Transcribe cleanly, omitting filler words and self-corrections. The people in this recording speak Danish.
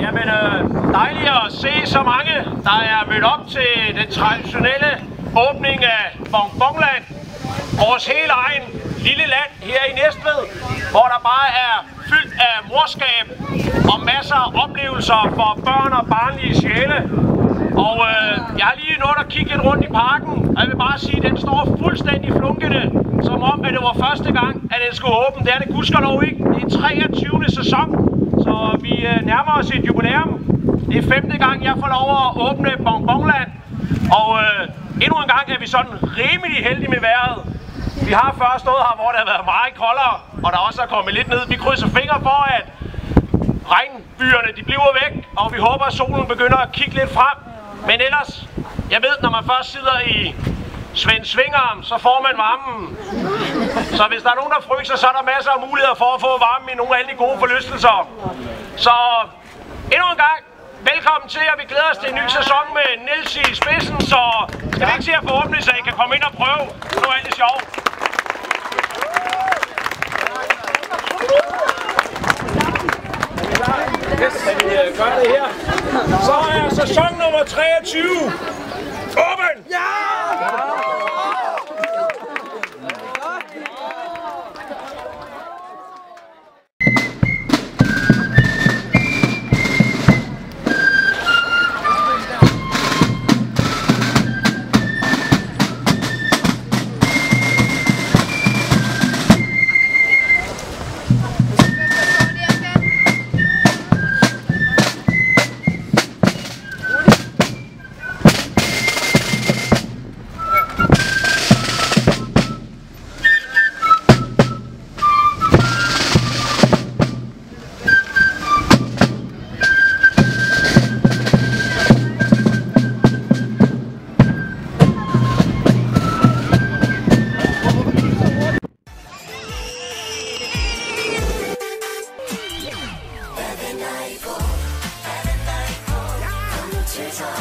Jamen, dejligt at se så mange, der er mødt op til den traditionelle åbning af Bonbonland. Vores helt egen lille land her i Næstved, hvor der bare er fyldt af morskab og masser af oplevelser for børn og barnlige sjæle. Og jeg har lige nået at kigge lidt rundt i parken, og jeg vil bare sige, at den står fuldstændig flunkende, som om at det var første gang, at den skulle åbne. Det er det gudskelov ikke. Det er 23. sæson, så vi nærmer os et jubilæum. Det er 5. gang, jeg får lov at åbne Bonbonland. Og endnu en gang er vi sådan rimelig heldige med vejret. Vi har før stået her, hvor det har været meget koldere, og der også er kommet lidt ned. Vi krydser fingre for, at regnbyerne de bliver væk, og vi håber, at solen begynder at kigge lidt frem. Men ellers, jeg ved, når man først sidder i Svend Svingarm, så får man varmen. Så hvis der er nogen, der fryser, så er der masser af muligheder for at få varmen i nogle af alle de gode forlystelser. Så endnu en gang, velkommen til, og vi glæder os til en ny sæson med Niels i spidsen. Så skal vi ikke se at forhåbentlig, så I kan komme ind og prøve noget af det sjovt. Yes, så vi gør det her. Så er sæson nummer 23 åben! Ja! She's